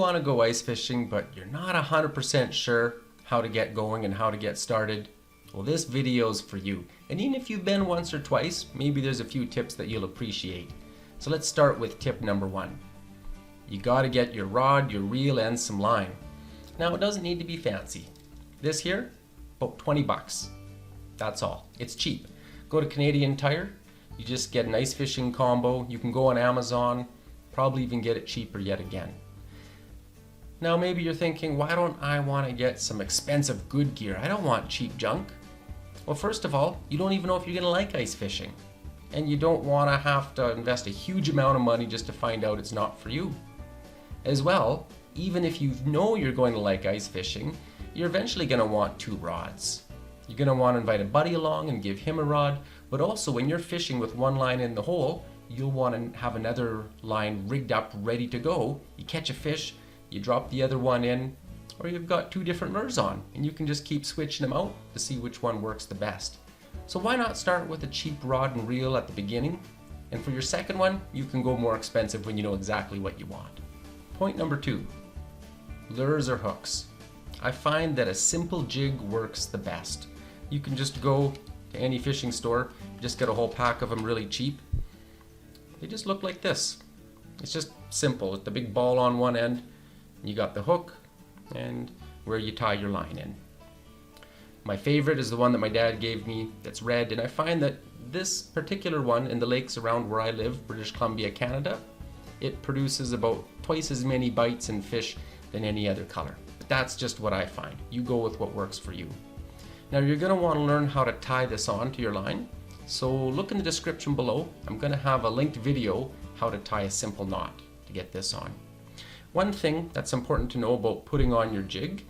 want to go ice fishing, but you're not 100% sure how to get going and how to get started, well, this video's for you. And even if you've been once or twice, maybe there's a few tips that you'll appreciate. So let's start with tip number 1. You got to get your rod, your reel, and some line. Now, it doesn't need to be fancy. This here, about 20 bucks. That's all. It's cheap. Go to Canadian Tire. You just get an ice fishing combo. You can go on Amazon, probably even get it cheaper yet again. Now maybe you're thinking, why don't I want to get some expensive good gear? I don't want cheap junk. Well, first of all, you don't even know if you're going to like ice fishing. And you don't want to have to invest a huge amount of money just to find out it's not for you. As well, even if you know you're going to like ice fishing, you're eventually going to want 2 rods. You're going to want to invite a buddy along and give him a rod, but also when you're fishing with one line in the hole, you'll want to have another line rigged up, ready to go. You catch a fish, you drop the other one in, or you've got 2 different lures on, and you can just keep switching them out to see which one works the best. So why not start with a cheap rod and reel at the beginning? And for your second one, you can go more expensive when you know exactly what you want. Point number 2, lures or hooks. I find that a simple jig works the best. You can just go to any fishing store, just get a whole pack of them really cheap. They just look like this. It's just simple. With the big ball on one end, you got the hook and where you tie your line in. My favorite is the one that my dad gave me that's red, and I find that this particular one in the lakes around where I live, British Columbia, Canada, it produces about twice as many bites and fish than any other color. But that's just what I find. You go with what works for you. Now you're going to want to learn how to tie this on to your line. So look in the description below. I'm going to have a linked video how to tie a simple knot to get this on. One thing that's important to know about putting on your jig,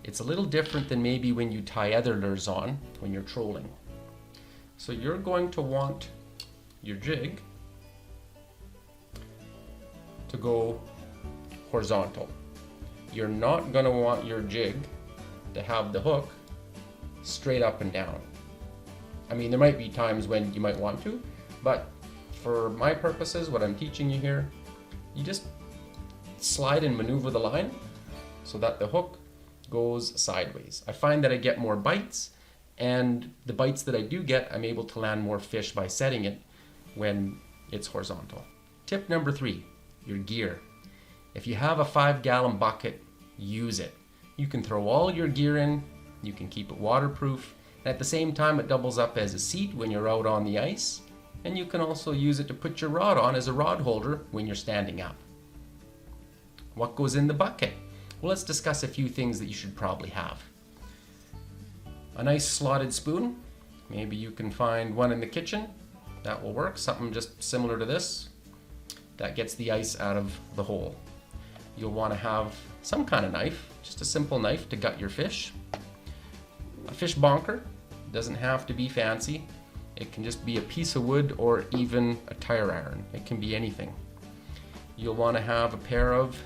it's a little different than maybe when you tie other lures on when you're trolling. So you're going to want your jig to go horizontal. You're not going to want your jig to have the hook straight up and down. I mean, there might be times when you might want to, but for my purposes, what I'm teaching you here, you just slide and maneuver the line so that the hook goes sideways. I find that I get more bites, and the bites that I do get, I'm able to land more fish by setting it when it's horizontal. Tip number 3, your gear. If you have a 5-gallon bucket, use it. You can throw all your gear in, you can keep it waterproof, and at the same time it doubles up as a seat when you're out on the ice, and you can also use it to put your rod on as a rod holder when you're standing up. What goes in the bucket? Well, let's discuss a few things that you should probably have. A nice slotted spoon. Maybe you can find one in the kitchen. That will work. Something just similar to this. That gets the ice out of the hole. You'll want to have some kind of knife, just a simple knife to gut your fish. A fish bonker. Doesn't have to be fancy. It can just be a piece of wood or even a tire iron. It can be anything. You'll want to have a pair of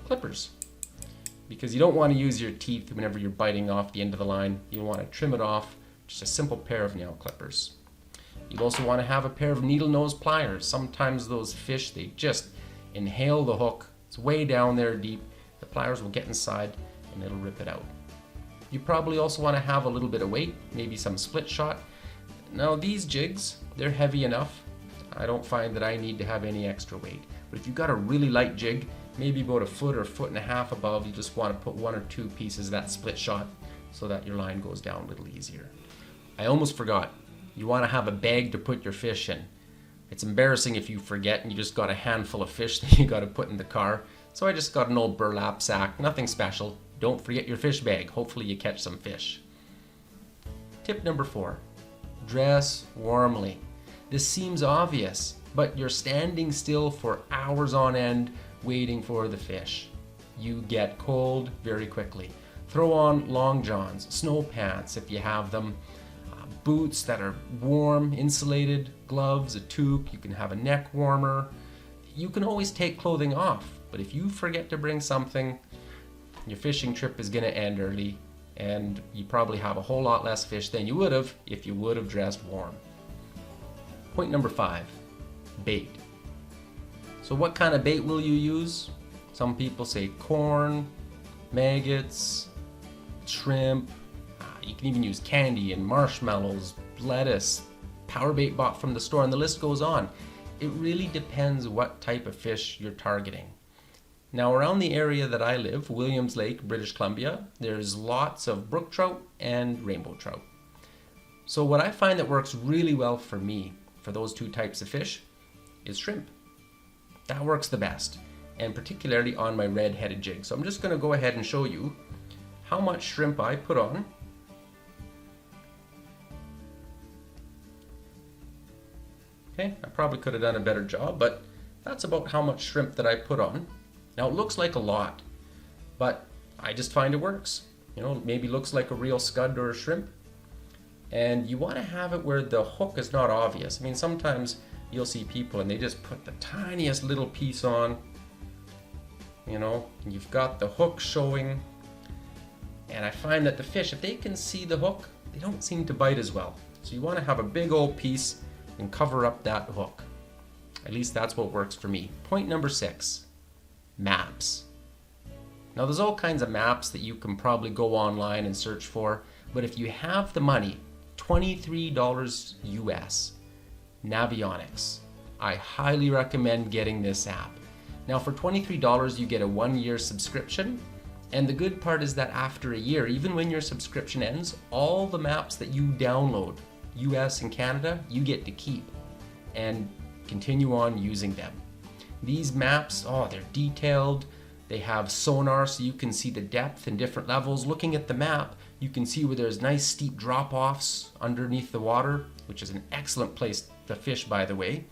clippers, because you don't want to use your teeth whenever you're biting off the end of the line. You'll want to trim it off, just a simple pair of nail clippers. You'll also want to have a pair of needle nose pliers. Sometimes those fish, they just inhale the hook. It's way down there deep. The pliers will get inside and it'll rip it out. You probably also want to have a little bit of weight, maybe some split shot. Now these jigs, they're heavy enough. I don't find that I need to have any extra weight. But if you've got a really light jig, maybe about a foot or a foot and a half above, you just want to put 1 or 2 pieces of that split shot so that your line goes down a little easier. I almost forgot. You want to have a bag to put your fish in. It's embarrassing if you forget and you just got a handful of fish that you got to put in the car. So I just got an old burlap sack, nothing special. Don't forget your fish bag. Hopefully you catch some fish. Tip number 4, dress warmly. This seems obvious, but you're standing still for hours on end waiting for the fish. You get cold very quickly. Throw on long johns, snow pants if you have them, boots that are warm, insulated, gloves, a toque. You can have a neck warmer. You can always take clothing off, but if you forget to bring something, your fishing trip is going to end early, and you probably have a whole lot less fish than you would have if you would have dressed warm. Point number 5, bait. So what kind of bait will you use? Some people say corn, maggots, shrimp. You can even use candy and marshmallows, lettuce, power bait bought from the store, and the list goes on. It really depends what type of fish you're targeting. Now, around the area that I live, Williams Lake, British Columbia, there's lots of brook trout and rainbow trout. So what I find that works really well for me, for those two types of fish, is shrimp. That works the best, and particularly on my red-headed jig. So I'm just going to go ahead and show you how much shrimp I put on. Okay, I probably could have done a better job, but that's about how much shrimp that I put on. Now, it looks like a lot, but I just find it works. You know, maybe looks like a real scud or a shrimp. And you want to have it where the hook is not obvious. I mean, sometimes you'll see people and they just put the tiniest little piece on, you know, and you've got the hook showing. And I find that the fish, if they can see the hook, they don't seem to bite as well. So you want to have a big old piece and cover up that hook. At least that's what works for me. Point number 6, maps. Now, there's all kinds of maps that you can probably go online and search for, but if you have the money, $23 US, Navionics. I highly recommend getting this app. Now, for $23 you get a 1-year subscription, and the good part is that after a year, even when your subscription ends, all the maps that you download, US and Canada, you get to keep and continue on using them. These maps, they're detailed. They have sonar so you can see the depth and different levels. Looking at the map, you can see where there's nice steep drop-offs underneath the water, which is an excellent place to fish, by the way.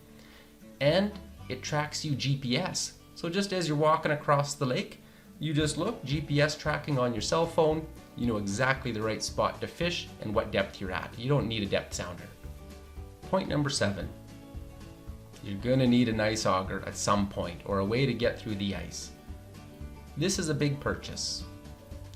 And it tracks you GPS. So just as you're walking across the lake, you just look, GPS tracking on your cell phone, you know exactly the right spot to fish and what depth you're at. You don't need a depth sounder. Point number 7. You're gonna need an ice auger at some point, or a way to get through the ice. This is a big purchase.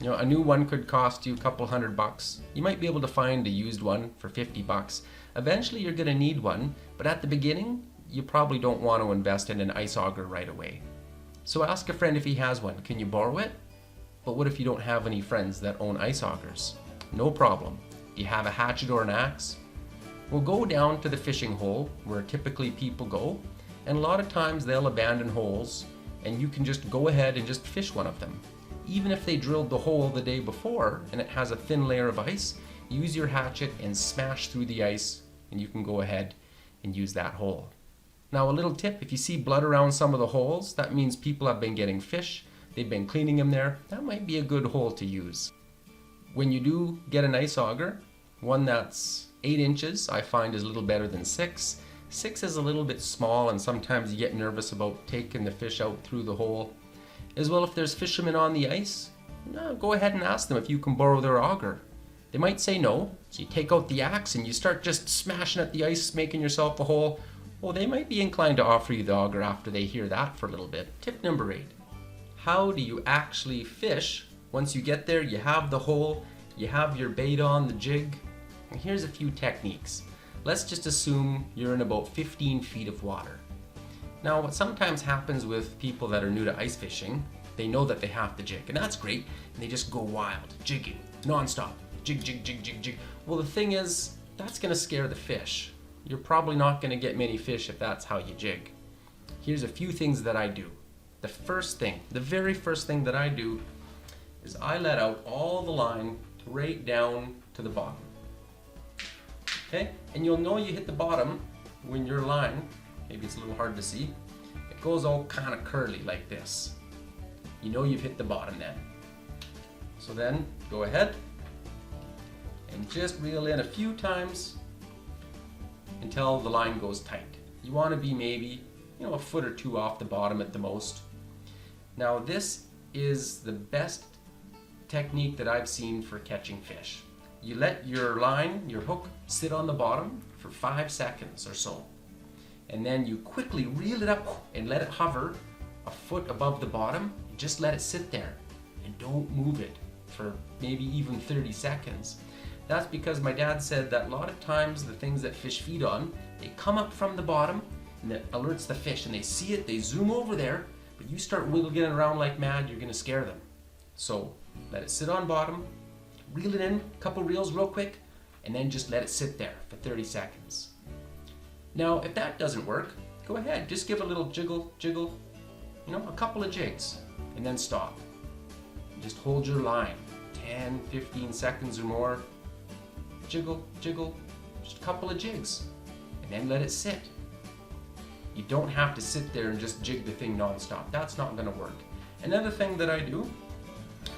You know, a new one could cost you a couple $100. You might be able to find a used one for $50. Eventually you're gonna need one, but at the beginning, you probably don't want to invest in an ice auger right away. So ask a friend if he has one. Can you borrow it? But what if you don't have any friends that own ice augers? No problem. Do you have a hatchet or an axe? Well, go down to the fishing hole where typically people go, and a lot of times they'll abandon holes, and you can just go ahead and just fish one of them. Even if they drilled the hole the day before and it has a thin layer of ice, use your hatchet and smash through the ice, and you can go ahead and use that hole. Now, a little tip, if you see blood around some of the holes, that means people have been getting fish, they've been cleaning them there. That might be a good hole to use. When you do get an ice auger, one that's 8 inches I find is a little better than 6. 6 is a little bit small, and sometimes you get nervous about taking the fish out through the hole. As well, if there's fishermen on the ice, go ahead and ask them if you can borrow their auger. They might say no, so you take out the axe and you start just smashing at the ice, making yourself a hole. Well, they might be inclined to offer you the auger after they hear that for a little bit. Tip number 8. How do you actually fish? Once you get there, you have the hole, you have your bait on, the jig. And here's a few techniques. Let's just assume you're in about 15 feet of water. Now, what sometimes happens with people that are new to ice fishing, they know that they have the jig, and that's great, and they just go wild, jigging, nonstop, jig, jig, jig, jig, jig. Well, the thing is, that's gonna scare the fish. You're probably not gonna get many fish if that's how you jig. Here's a few things that I do. The very first thing that I do is I let out all the line right down to the bottom. Okay, and you'll know you hit the bottom when your line, maybe it's a little hard to see, it goes all kind of curly like this. You know you've hit the bottom then. So then go ahead and just reel in a few times until the line goes tight. You want to be maybe, a foot or 2 off the bottom at the most. Now, this is the best technique that I've seen for catching fish. You let your line, your hook, sit on the bottom for 5 seconds or so. And then you quickly reel it up and let it hover a foot above the bottom. Just let it sit there and don't move it for maybe even 30 seconds. That's because my dad said that a lot of times the things that fish feed on, they come up from the bottom and that alerts the fish, and they see it, they zoom over there, but But you start wiggling it around like mad, you're gonna scare them. So let it sit on bottom, reel it in, a couple reels real quick, and then just let it sit there for 30 seconds. Now, if that doesn't work, go ahead, just give a little jiggle, a couple of jigs, and then stop. Just hold your line, 10, 15 seconds or more. Jiggle, just a couple of jigs, and then let it sit. You don't have to sit there and just jig the thing non-stop. That's not gonna work. Another thing that I do,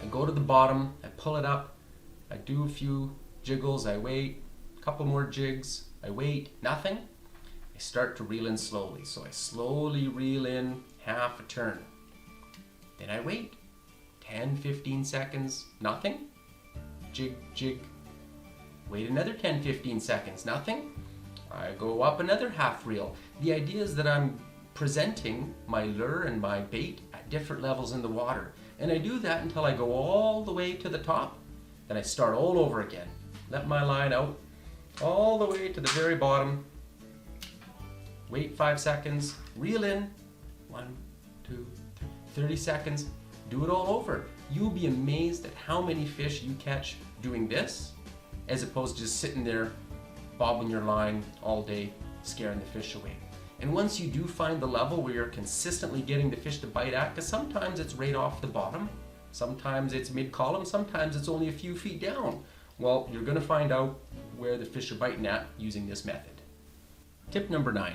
I go to the bottom, I pull it up, I do a few jiggles, I wait, a couple more jigs, I wait, nothing. I start to reel in slowly. So I slowly reel in half a turn. Then I wait, 10, 15 seconds, nothing. Jig, wait another 10, 15 seconds, nothing. I go up another half reel. The idea is that I'm presenting my lure and my bait at different levels in the water. And I do that until I go all the way to the top. Then I start all over again. Let my line out all the way to the very bottom. Wait 5 seconds, reel in, 1, 2, 3, 30 seconds, do it all over. You'll be amazed at how many fish you catch doing this, as opposed to just sitting there bobbing your line all day, scaring the fish away. And once you do find the level where you're consistently getting the fish to bite at, because sometimes it's right off the bottom, sometimes it's mid-column, sometimes it's only a few feet down. Well, you're gonna find out where the fish are biting at using this method. Tip number 9.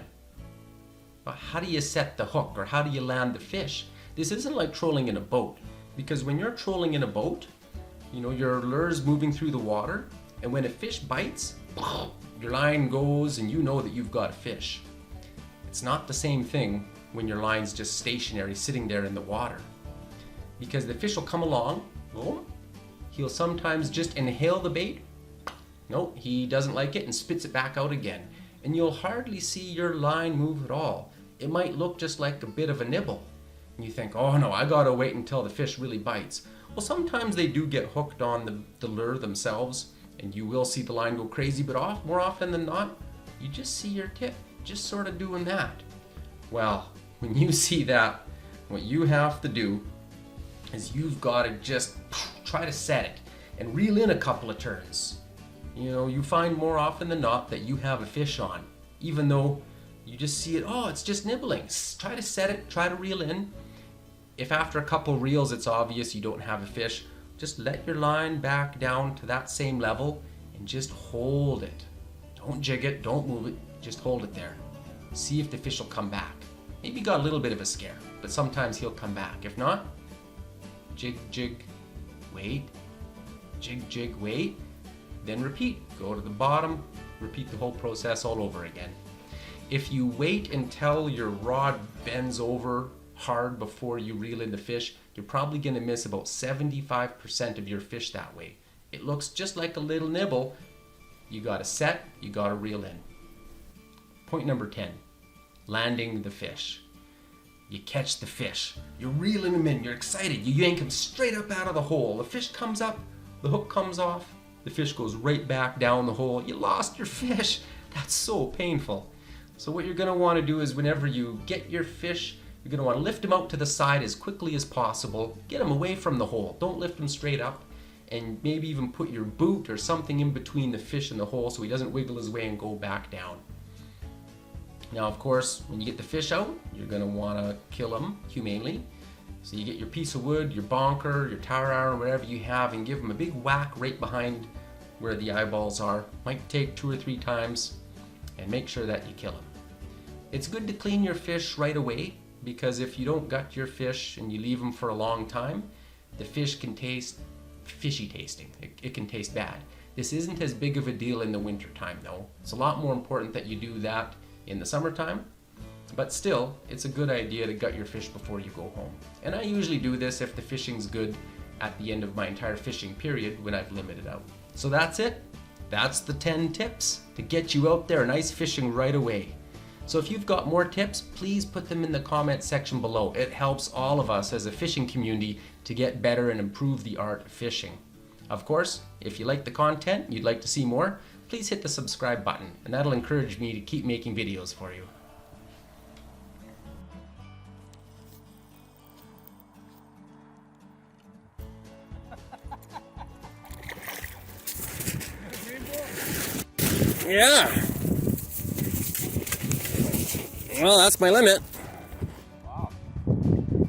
How do you set the hook, or how do you land the fish? This isn't like trolling in a boat, because when you're trolling in a boat, your lure's moving through the water, and when a fish bites, your line goes and you know that you've got a fish. It's not the same thing when your line's just stationary sitting there in the water, because the fish will come along, he'll sometimes just inhale the bait, no, he doesn't like it and spits it back out again, and you'll hardly see your line move at all. It might look just like a bit of a nibble, and you think, oh no, I gotta wait until the fish really bites. Well, sometimes they do get hooked on the lure themselves, and you will see the line go crazy, but more often than not, you just see your tip just sort of doing that. Well, when you see that, what you have to do is you've got to just try to set it and reel in a couple of turns. You find more often than not that you have a fish on, even though you just see it, it's just nibbling. Try to set it, try to reel in. If after a couple reels it's obvious you don't have a fish, just let your line back down to that same level and just hold it. Don't jig it, don't move it, just hold it there. See if the fish will come back. Maybe you got a little bit of a scare, but sometimes he'll come back. If not, jig, wait, jig, wait, then repeat. Go to the bottom, repeat the whole process all over again. If you wait until your rod bends over hard before you reel in the fish, you're probably going to miss about 75% of your fish that way. It looks just like a little nibble. You got to set, you got to reel in. Point number 10, landing the fish. You catch the fish, you're reeling him in, you're excited, you yank him straight up out of the hole. The fish comes up, the hook comes off, the fish goes right back down the hole. You lost your fish. That's so painful. So what you're going to want to do is whenever you get your fish, you're going to want to lift him out to the side as quickly as possible. Get him away from the hole. Don't lift him straight up. And maybe even put your boot or something in between the fish and the hole so he doesn't wiggle his way and go back down. Now, of course, when you get the fish out, you're going to want to kill him humanely. So you get your piece of wood, your bonker, your tower iron, whatever you have, and give him a big whack right behind where the eyeballs are. Might take 2 or 3 times, and make sure that you kill him. It's good to clean your fish right away, because if you don't gut your fish and you leave them for a long time, the fish can taste fishy tasting. It can taste bad. This isn't as big of a deal in the winter time though. It's a lot more important that you do that in the summertime, but still, it's a good idea to gut your fish before you go home. And I usually do this if the fishing's good at the end of my entire fishing period when I've limited out. So that's it. That's the 10 tips to get you out there and ice fishing right away. So if you've got more tips, please put them in the comment section below. It helps all of us as a fishing community to get better and improve the art of fishing. Of course, if you like the content and you'd like to see more, please hit the subscribe button, and that'll encourage me to keep making videos for you. Yeah. Well, that's my limit.